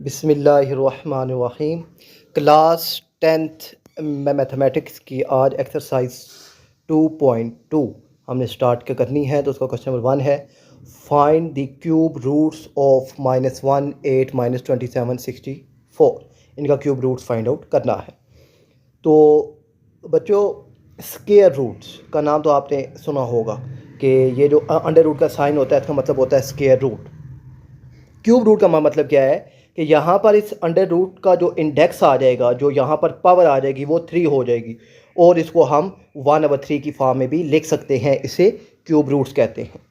बिस्मिल्लाहिर्रहमानिर्रहीम। Class 10th में mathematics की आज एक्सरसाइज 2.2 हमने स्टार्ट करनी है। तो उसका क्वेश्चन नंबर 1 है, find the cube roots of -1, 8, -27, 64। इनका क्यूब रूट्स फाइंड आउट करना है। तो बच्चों, स्क्वायर रूट्स का नाम तो आपने सुना होगा कि ये जो अंडर रूट का साइन होता है इसका मतलब होता है स्क्वायर रूट। क्यूब रूट का मतलब क्या है कि यहाँ पर इस अंडर रूट का जो इंडेक्स आ जाएगा, जो यहाँ पर पावर आ जाएगी, वो 3 हो जाएगी और इसको हम 1/3 की फॉर्म में भी लिख सकते हैं। इसे क्यूब रूट्स कहते हैं।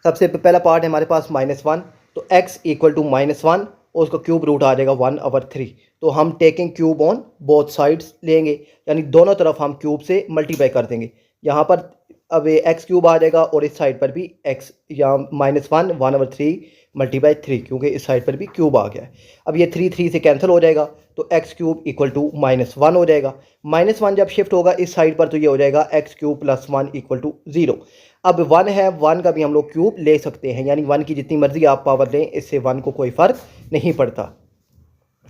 सबसे पहला पार्ट है हमारे पास -1, तो x इक्वल टू -1 और उसका क्यूब रूट आ जाएगा 1/3। तो हम taking cube on both sides लेंगे, यानी दोनों तरफ हम क्यूब से मल्टीप्लाई कर देंगे। यहाँ पर अब ये एक्स क्यूब आ जाएगा और इस साइड पर भी एक्स, या -1 1/3 मल्टीप्लाई 3, क्योंकि इस साइड पर भी क्यूब आ गया है। अब ये 3 से कैंसिल हो जाएगा, तो एक्स क्यूब इक्वल टू -1 हो जाएगा। -1 जब शिफ्ट होगा इस साइड पर तो ये हो जाएगा x cube plus 1 equal to 0। अब 1 है, 1 का भी हम लोग क्यूब ले सकते हैं, यानी 1 की जितनी मर्जी आप पावर लें, इससे 1 को कोई फ़र्क नहीं पड़ता।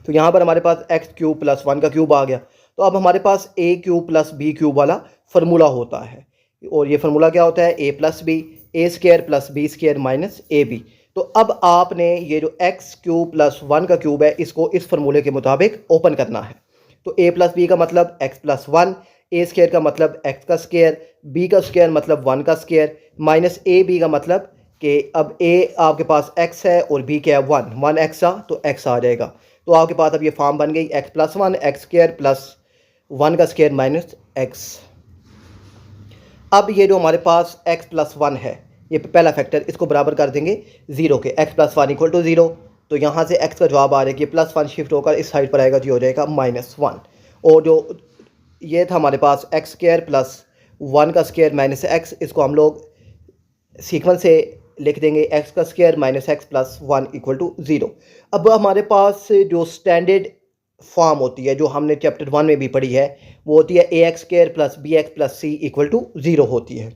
तो यहाँ पर हमारे पास एक्स क्यूब प्लस 1 का क्यूब आ गया। तो अब हमारे पास A cube plus B cube वाला फार्मूला होता है, और ये फार्मूला क्या होता है, A plus B, A square plus B square minus A B. तो अब आपने ये जो एक्स क्यूब प्लस 1 का क्यूब है इसको इस फार्मूले के मुताबिक ओपन करना है। तो ए प्लस बी का मतलब एक्स प्लस 1, ए स्क्वायर का मतलब एक्स का स्क्वायर, बी का स्क्वायर मतलब 1 का स्क्वायर, माइनस ए बी का मतलब कि अब ए आपके पास x है और b क्या है 1 x आ, तो x आ जाएगा। तो आपके पास अब ये फॉर्म बन गई x plus 1 x square plus 1 का स्क्वायर माइनस x। अब ये जो हमारे पास x प्लस 1 है, ये पहला फैक्टर, इसको बराबर कर देंगे 0 के, x प्लस 1 इक्वल टू 0। तो यहाँ से x का जवाब आ रहा है कि प्लस 1 शिफ्ट होकर इस साइड पर आएगा, जो हो जाएगा -1। और जो ये था हमारे पास एक्स स्क्वायर प्लस 1 का स्क्वायर माइनस x, इसको हम लोग सीक्वेंस से लिख देंगे x का square minus x plus 1 equal to 0। अब हमारे पास जो स्टैंडर्ड फॉर्म होती है, जो हमने चैप्टर 1 में भी पढ़ी है, वो होती है A X square plus B X plus C equal to 0 होती है।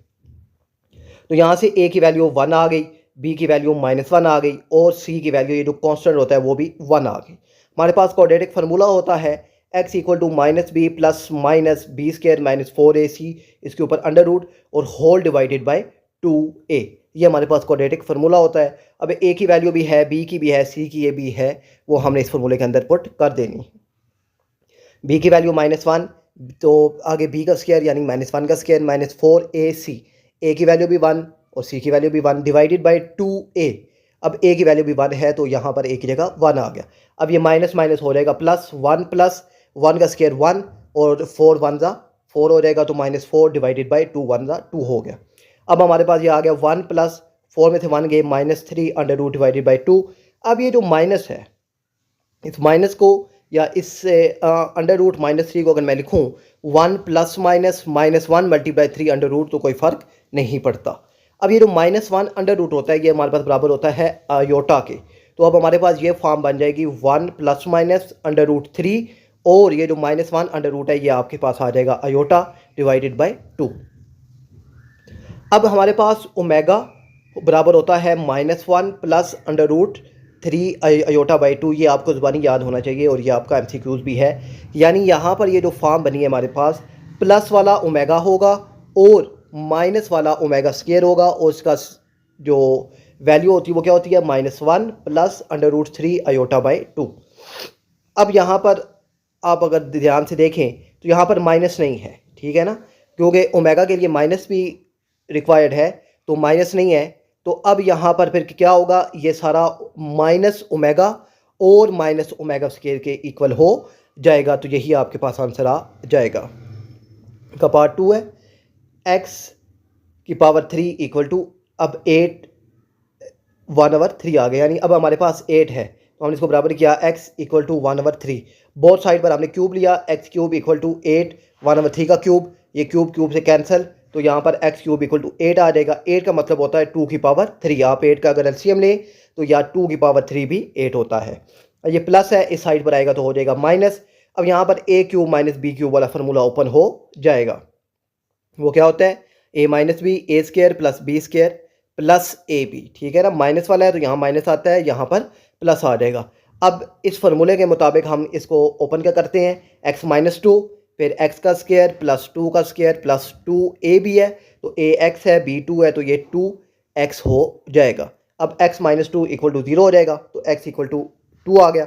तो यहाँ से a की वैल्यू 1 आ गई, b की वैल्यू -1 आ गई, और c की वैल्यू, ये जो कांस्टेंट होता है, वो भी 1 आ गई। हमारे पास क्वाड्रेटिक फार्मूला होता है x equal to -b plus minus b square minus 4ac, इसके ऊपर अंडर रूट और होल डिवाइडेड बाई 2a। ये हमारे पास क्वाड्रेटिक फार्मूला होता है। अब a की वैल्यू भी है, b की भी है, c की ये भी है, वो हमने इस फार्मूले के अंदर पुट कर देनी। b की वैल्यू -1, तो आगे b का स्क्वायर यानी -1 का स्क्वायर माइनस 4ac, a की वैल्यू भी 1 और c की वैल्यू भी 1 डिवाइडेड बाई 2a। अब a की वैल्यू भी 1 है, तो यहाँ पर a की जगह 1 आ गया। अब ये माइनस माइनस हो जाएगा प्लस 1 का स्क्वायर 1 और 4 1 ज़ा 4 हो जाएगा, तो -4 डिवाइडेड बाई 2 1 ज़ा 2 हो गया। अब हमारे पास ये आ गया 1 प्लस 4 में से 1 गए -3 अंडर रूट डिवाइडेड बाई 2। अब ये जो माइनस है, इस माइनस को या इससे अंडर रूट -3 को अगर मैं लिखूँ 1 plus minus -1 multiply 3 under root, तो कोई फ़र्क नहीं पड़ता। अब ये जो -1 अंडर रूट होता है, ये हमारे पास बराबर होता है आयोटा के। तो अब हमारे पास ये फॉर्म बन जाएगी 1 प्लस माइनस अंडर रूट 3, और ये जो -1 अंडर रूट है ये आपके पास आ जाएगा आयोटा डिवाइडेड बाई 2। अब हमारे पास ओमेगा बराबर होता है -1 plus under root 3 iota by 2। ये आपको ज़ुबानी याद होना चाहिए, और ये आपका MCQs भी है। यानी यहाँ पर ये जो फॉर्म बनी है हमारे पास, प्लस वाला ओमेगा होगा और माइनस वाला ओमेगा स्क्वायर होगा, और उसका जो वैल्यू होती है वो क्या होती है, -1 plus under root 3 iota by 2। अब यहाँ पर आप अगर ध्यान से देखें तो यहाँ पर माइनस नहीं है, ठीक है ना, क्योंकि ओमेगा के लिए माइनस भी रिक्वायर्ड है, तो माइनस नहीं है। तो अब यहाँ पर फिर क्या होगा, ये सारा माइनस ओमेगा और माइनस ओमेगा स्क्वायर के इक्वल हो जाएगा। तो यही आपके पास आंसर आ जाएगा। का पार्ट 2 है x की पावर 3 इक्वल टू, अब 8 1/3 आ गया, यानी अब हमारे पास 8 है, तो हमने इसको बराबर किया x equal to 1/3। Both side पर हमने क्यूब लिया, x क्यूब इक्वल टू 8 1/3 का क्यूब, ये क्यूब क्यूब से कैंसिल, तो यहाँ पर x क्यूब इक्वल टू 8 आ जाएगा। 8 का मतलब होता है 2 की पावर 3। आप 8 का अगर एलसीएम लें तो या 2 की पावर 3 भी 8 होता है। ये प्लस है, इस साइड पर आएगा तो हो जाएगा माइनस। अब यहाँ पर a cube minus b cube वाला फार्मूला ओपन हो जाएगा। वो क्या होता है, a minus b A square plus B square plus a b, ठीक है ना। माइनस वाला है तो यहाँ माइनस आता है, यहाँ पर प्लस आ जाएगा। अब इस फार्मूले के मुताबिक हम इसको ओपन क्या करते हैं, एक्स माइनस टू, फिर एक्स का स्क्वायर प्लस टू का स्क्वायर प्लस टू ए भी है तो ए एक्स है, बी टू है तो ये टू एक्स हो जाएगा। अब x minus two equal to zero हो जाएगा तो एक्स इक्वल टू टू आ गया।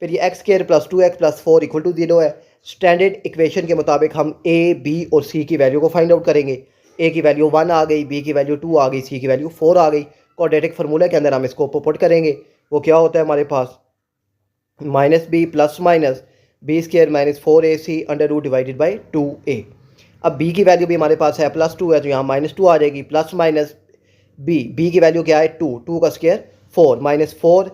फिर ये x square plus two x plus four equal to zero है। स्टैंडर्ड इक्वेशन के मुताबिक हम ए बी और सी की वैल्यू को फाइंड आउट करेंगे। ए की वैल्यू 1 आ गई, बी की वैल्यू 2 आ गई, सी की वैल्यू 4 आ गई। क्वाड्रेटिक फार्मूले के अंदर हम इसको पुट करेंगे। वो क्या होता है हमारे पास, minus b plus minus b square minus 4ac under root divided by 2a। अब बी की वैल्यू भी हमारे पास है प्लस 2 है तो यहाँ माइनस 2 आ जाएगी, प्लस माइनस बी की वैल्यू क्या है 2 का स्क्वायर 4 माइनस 4,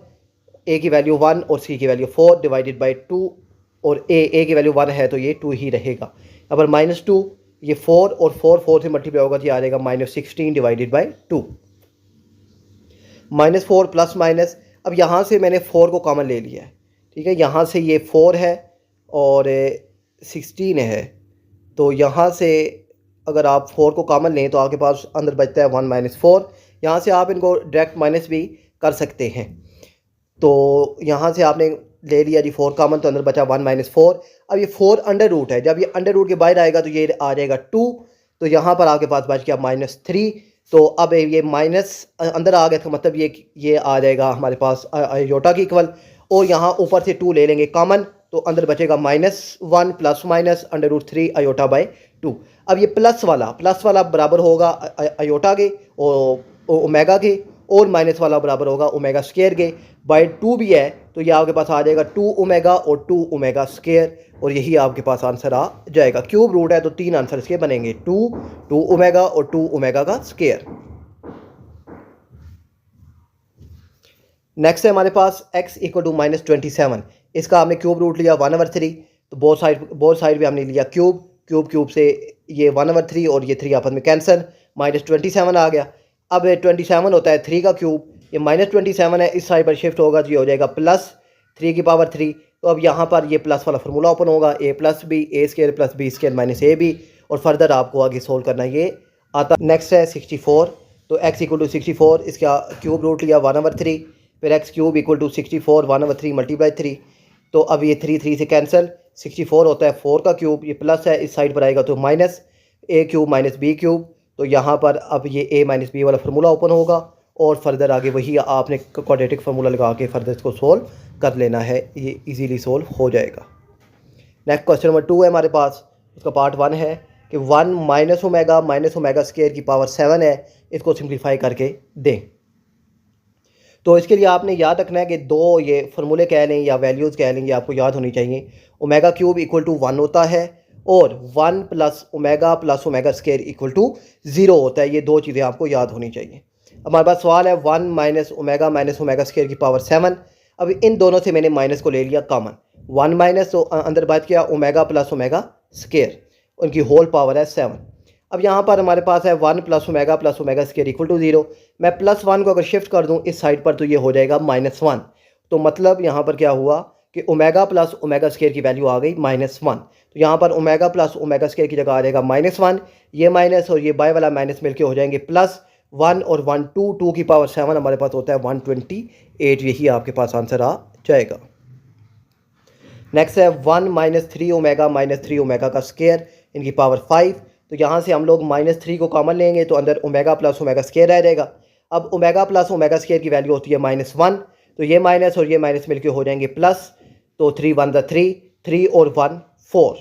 ए की वैल्यू 1 और सी की वैल्यू 4 डिवाइडेड बाई 2 और ए की वैल्यू 1 है तो ये 2 ही रहेगा। अब माइनस 2 ये 4 और 4 से मल्टीप्लाई होगा तो ये आ जाएगा minus 16 divided by 2। Minus 4 plus minus, अब यहाँ से मैंने 4 को कॉमन ले लिया है, ठीक है। यहाँ से ये 4 है और 16 है तो यहाँ से अगर आप 4 को कॉमन लें तो आपके पास अंदर बचता है 1 माइनस 4। यहाँ से आप इनको डायरेक्ट माइनस भी कर सकते हैं। तो यहाँ से आपने ले लिया जी 4 कॉमन तो अंदर बचा 1 माइनस 4। अब ये 4 अंडर रूट है, जब ये अंडर रूट के बाहर आएगा तो ये आ जाएगा 2, तो यहाँ पर आपके पास बच गया माइनस 3। तो अब ये माइनस अंदर आ गया तो मतलब ये आ जाएगा हमारे पास आयोटा की इक्वल, और यहाँ ऊपर से 2 ले लेंगे कॉमन तो अंदर बचेगा minus 1 plus minus under root 3 iota by 2। अब ये प्लस वाला बराबर होगा आयोटा के और ओमेगा के, और माइनस वाला बराबर होगा ओमेगा स्क्वायर के। बाई 2 भी है तो ये आपके पास आ जाएगा 2 ओमेगा और 2 ओमेगा स्क्वायर, और यही आपके पास आंसर आ जाएगा। क्यूब रूट है तो 3 आंसर इसके बनेंगे, 2 ओमेगा और 2 ओमेगा का स्क्वायर। नेक्स्ट है हमारे पास x इक्वल टू माइनस 27। इसका हमने क्यूब रूट लिया 1/3, तो बोथ साइड पे हमने लिया क्यूब से ये 1/3 और ये 3 आपस में कैंसिल, माइनस 27 आ गया। अब 27 होता है 3 का क्यूब, ये माइनस 27 है, इस साइड पर शिफ्ट होगा तो ये हो जाएगा प्लस 3 की पावर 3। तो अब यहाँ पर ये प्लस वाला फार्मूला ओपन होगा, a plus B A square plus B square minus A b, और फर्दर आपको आगे सोल्व करना ये आता। नेक्स्ट है 64, तो x इक्वल टू 64, इसका क्यूब रूट लिया 1/3, फिर x cube equal to 64 1/3 multiply 3, तो अब ये 3 से कैंसिल, 64 होता है 4 का क्यूब, ये प्लस है इस साइड पर आएगा तो minus a cube minus b cube, तो यहाँ पर अब ये a माइनस बी वाला फार्मूला ओपन होगा, और फर्दर आगे वही आपने क्वाड्रेटिक फार्मूला लगा के फर्दर इसको सोल्व कर लेना है, ये इजीली सोल्व हो जाएगा। नेक्स्ट क्वेश्चन नंबर 2 है हमारे पास, उसका पार्ट 1 है कि 1 माइनस ओमेगा स्क्वायर की पावर 7 है, इसको सिंप्लीफाई करके दें। तो इसके लिए आपने याद रखना है कि दो ये फार्मूले कह लें या वैल्यूज़ कह लें, ये आपको याद होनी चाहिए। ओमेगा क्यूब इक्वल टू 1 होता है और 1 plus omega square equal to 0 होता है, ये दो चीज़ें आपको याद होनी चाहिए। हमारे पास सवाल है 1 माइनस ओमेगा स्क्वायर की पावर 7। अब इन दोनों से मैंने माइनस को ले लिया कॉमन, 1 माइनस तो अंदर बच गया ओमेगा प्लस ओमेगा स्क्वायर, उनकी होल पावर है 7। अब यहाँ पर हमारे पास है 1 plus omega square equal to 0। मैं प्लस 1 को अगर शिफ्ट कर दूँ इस साइड पर तो ये हो जाएगा -1। तो मतलब यहाँ पर क्या हुआ कि ओमेगा प्लस ओमेगा स्क्वायर की वैल्यू आ गई -1। तो यहाँ पर ओमेगा प्लस ओमेगा स्क्वायर की जगह आ जाएगा -1, ये माइनस और ये बाय वाला माइनस मिलके हो जाएंगे +1 और 1 2 की पावर 7 हमारे पास होता है 128, यही आपके पास आंसर आ जाएगा। नेक्स्ट है 1 -3 ओमेगा का स्क्वायर इनकी पावर 5। तो यहाँ से हम लोग -3 को कॉमन लेंगे तो अंदर ओमेगा प्लस ओमेगा स्क्वायर रह जाएगा। अब ओमेगा प्लस ओमेगा स्क्वायर की वैल्यू होती है -1, तो ये माइनस और ये माइनस मिलके हो जाएंगे प्लस, तो 3 1 3, 3 और 1 4,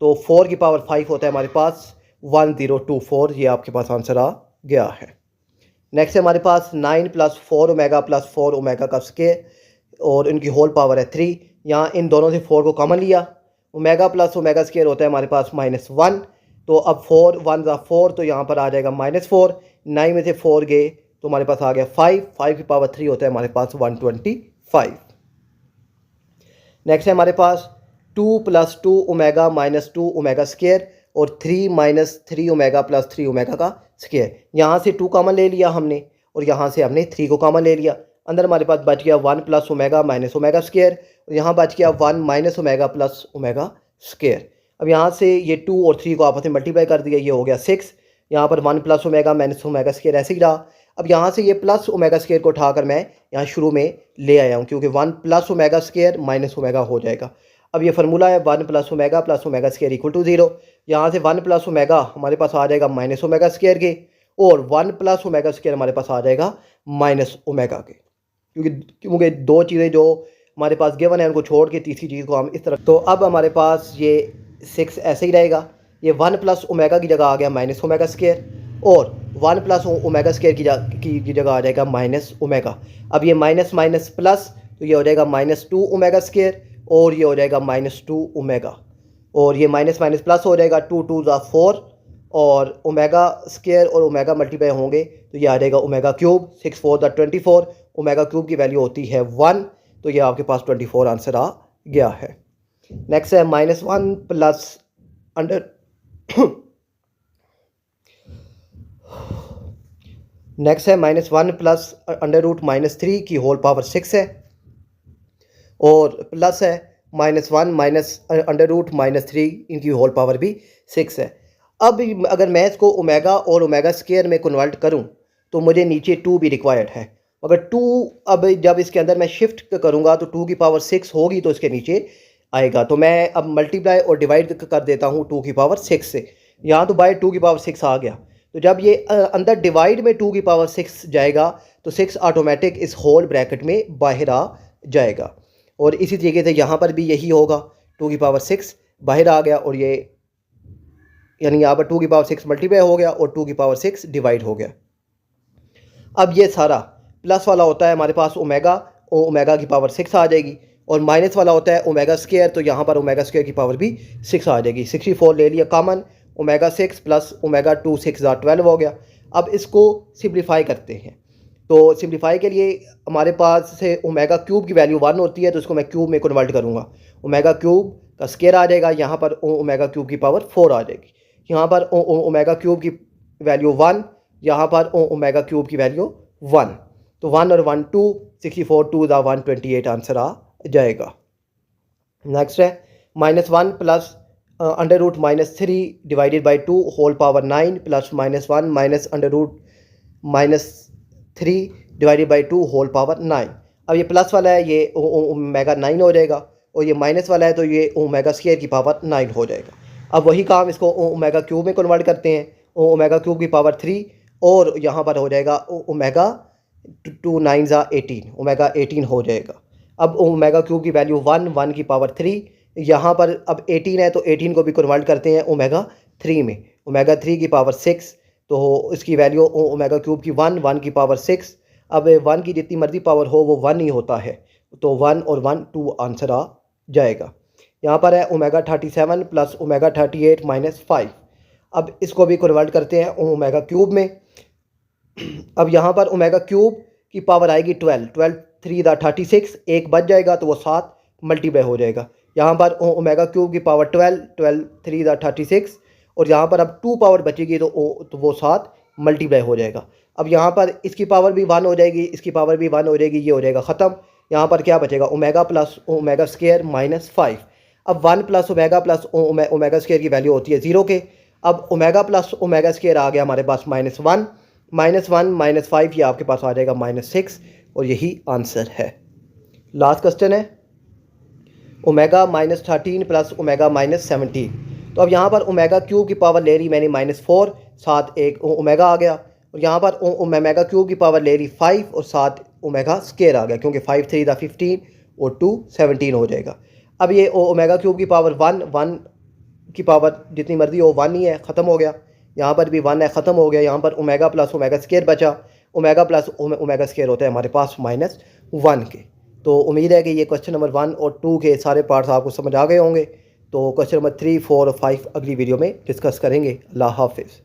तो 4 की पावर 5 होता है हमारे पास 1024, ये आपके पास आंसर आ गया है। नेक्स्ट है हमारे पास 9 प्लस 4 ओमेगा का स्क्वायर और इनकी होल पावर है 3। यहाँ इन दोनों से 4 को कॉमन लिया, ओमेगा प्लस ओमेगा स्क्वायर होता है हमारे पास -1, तो अब 4 1 4, तो यहाँ पर आ जाएगा -4, 9 में से 4 गए तो हमारे पास आ गया 5 की पावर 3 होता है हमारे पास 125। नेक्स्ट है हमारे पास 2 + 2 ओमेगा -2 ओमेगा स्क्वायर और 3 - 3 ओमेगा + 3 ओमेगा का स्क्वायर। यहाँ से 2 कॉमन ले लिया हमने और यहाँ से हमने 3 को कॉमन ले लिया, अंदर हमारे पास बच गया 1 + ओमेगा ओमेगा स्क्वायर, और यहाँ बच गया 1 - ओमेगा + ओमेगा स्क्वायर। अब यहाँ से ये 2 और 3 को आपस में मल्टीप्लाई कर दिया, ये हो गया 6। यहाँ पर 1 + ओमेगा - ओमेगा स्क्वायर ऐसे ही रहा। अब यहाँ से ये प्लस ओमेगा स्केयर को उठाकर मैं यहाँ शुरू में ले आया हूँ, क्योंकि 1 plus omega square minus omega हो जाएगा। अब ये फार्मूला है 1 plus omega square equal to 0। यहाँ से 1 प्लस ओमेगा हमारे पास आ जाएगा माइनस ओमेगा स्केयर के, और 1 प्लस ओमेगा स्केयर हमारे पास आ जाएगा माइनस ओमेगा के, क्योंकि दो चीज़ें जो हमारे पास गिवन है उनको छोड़ के तीसरी चीज़ को हम इस तरह। तो अब हमारे पास ये 6 ऐसे ही रहेगा। ये 1 प्लस ओमेगा की जगह आ गया माइनस ओमेगा स्केयर, और 1 प्लस ओमेगा स्केयर की जगह आ जाएगा माइनस ओमेगा। अब ये माइनस माइनस प्लस, तो ये हो जाएगा -2 ओमेगा स्केयर, और ये हो जाएगा -2 ओमेगा, और ये माइनस माइनस प्लस हो जाएगा, 2 2 ज़ा 4, और ओमेगा स्केयर और ओमेगा मल्टीप्लाई होंगे तो ये आ जाएगा ओमेगा क्यूब। 6 4 ज़ा 24, ओमेगा क्यूब की वैल्यू होती है 1, तो ये आपके पास 24 आंसर आ गया है। नेक्स्ट है -1 प्लस अंडर नेक्स्ट है -1 प्लस अंडर रूट -3 की होल पावर 6 है, और प्लस है -1 माइनस अंडर रूट -3 इनकी होल पावर भी 6 है। अब अगर मैं इसको ओमेगा और ओमेगा स्केयर में कन्वर्ट करूं तो मुझे नीचे 2 भी रिक्वायर्ड है, मगर 2 अब जब इसके अंदर मैं शिफ्ट करूंगा तो 2 की पावर 6 होगी तो इसके नीचे आएगा। तो मैं अब मल्टीप्लाई और डिवाइड कर देता हूं 2 की पावर 6 से। यहाँ तो बाय 2 की पावर 6 आ गया, तो जब ये अंदर डिवाइड में 2 की पावर 6 जाएगा तो 6 ऑटोमेटिक इस होल ब्रैकेट में बाहर आ जाएगा। और इसी तरीके से यहाँ पर भी यही होगा, 2 की पावर 6 बाहर आ गया, और ये यानी यहाँ पर 2 की पावर 6 मल्टीप्लाई हो गया और 2 की पावर 6 डिवाइड हो गया। अब ये सारा प्लस वाला होता है हमारे पास ओमेगा, और ओमेगा की पावर 6 आ जाएगी, और माइनस वाला होता है ओमेगा स्केयर, तो यहाँ पर ओमेगा स्केयर की पावर भी 6 आ जाएगी। 64 ले लिया कॉमन, ओमेगा 6 प्लस ओमेगा 2 6 ज़ा 12 हो गया। अब इसको सिंप्लीफाई करते हैं, तो सिंप्लीफाई के लिए हमारे पास से ओमेगा क्यूब की वैल्यू 1 होती है, तो इसको मैं क्यूब में कन्वर्ट करूँगा। ओमेगा क्यूब का स्केयर आ जाएगा, यहाँ पर ओमेगा क्यूब की पावर 4 आ जाएगी। यहाँ पर ओमेगा क्यूब की वैल्यू 1, यहाँ पर ओमेगा क्यूब की वैल्यू 1, तो 1 और 1 2, 64 2 ज़ा 128 आंसर आ जाएगा। नेक्स्ट है -1 plus under root -3 divided by 2 whole power 9 plus -1 minus under root -3 divided by 2 whole power 9। अब ये प्लस वाला है, ये ओमेगा 9 हो जाएगा, और ये माइनस वाला है तो ये ओमेगा स्केयर की पावर 9 हो जाएगा। अब वही काम इसको ओमेगा क्यूब में कन्वर्ट करते हैं, ओमेगा क्यूब की पावर 3, और यहाँ पर हो जाएगा ओमेगा 2 9 ज़ा 18, ओमेगा 18 हो जाएगा। अब ओमेगा क्यूब की वैल्यू 1 1 की पावर 3, यहाँ पर अब 18 है तो 18 को भी कन्वर्ट करते हैं ओमेगा 3 में, ओमेगा 3 की पावर 6, तो इसकी वैल्यू ओमेगा क्यूब की 1 1 की पावर 6। अब 1 की जितनी मर्जी पावर हो वो 1 ही होता है, तो 1 और 1 2 आंसर आ जाएगा। यहाँ पर है ओमेगा 37 प्लस ओमेगा 38 -5। अब इसको भी कन्वर्ट करते हैं ओमेगा क्यूब में। अब यहाँ पर ओमेगा क्यूब की पावर आएगी 12, 12 3 ज़ा 36, एक बच जाएगा तो वो 7 मल्टीप्लाई हो जाएगा। यहाँ पर ओमेगा क्यूब की पावर 12, 12 3 ज़ा 36, और यहाँ पर अब 2 पावर बचेगी तो वो 7 मल्टीप्लाई हो जाएगा। अब यहाँ पर इसकी पावर भी 1 हो जाएगी, इसकी पावर भी 1 हो जाएगी, ये हो जाएगा ख़त्म। यहाँ पर क्या बचेगा, ओमेगा प्लस ओमेगा स्केयर -5। अब 1 प्लस ओमेगा स्केयर की वैल्यू होती है 0 के। अब ओमेगा प्लस ओमेगा स्केयर आ गया हमारे पास -1, -5 ये आपके पास आ जाएगा -6, और यही आंसर है। लास्ट क्वेश्चन है ओमेगा -13 प्लस ओमेगा -17। तो अब यहाँ पर ओमेगा क्यूब की पावर ले रही मैंने -4, साथ एक ओमेगा आ गया, और यहाँ पर ओमेगा क्यूब की पावर ले रही 5 और साथ ओमेगा स्केयर आ गया, क्योंकि 5 3 ज़ा 15 और 2 17 हो जाएगा। अब ये ओमेगा क्यूब की पावर 1 की पावर जितनी मर्जी हो 1 ही है, ख़त्म हो गया। यहाँ पर भी 1 है, ख़त्म हो गया। यहाँ पर ओमेगा प्लस ओमेगा स्केयर बचा, ओमेगा प्लस ओमेगा स्केयर होता है हमारे पास -1 के। तो उम्मीद है कि ये क्वेश्चन नंबर 1 और 2 के सारे पार्ट्स आपको समझ आ गए होंगे। तो क्वेश्चन नंबर 3 4 और 5 अगली वीडियो में डिस्कस करेंगे। अल्लाह हाफिज़।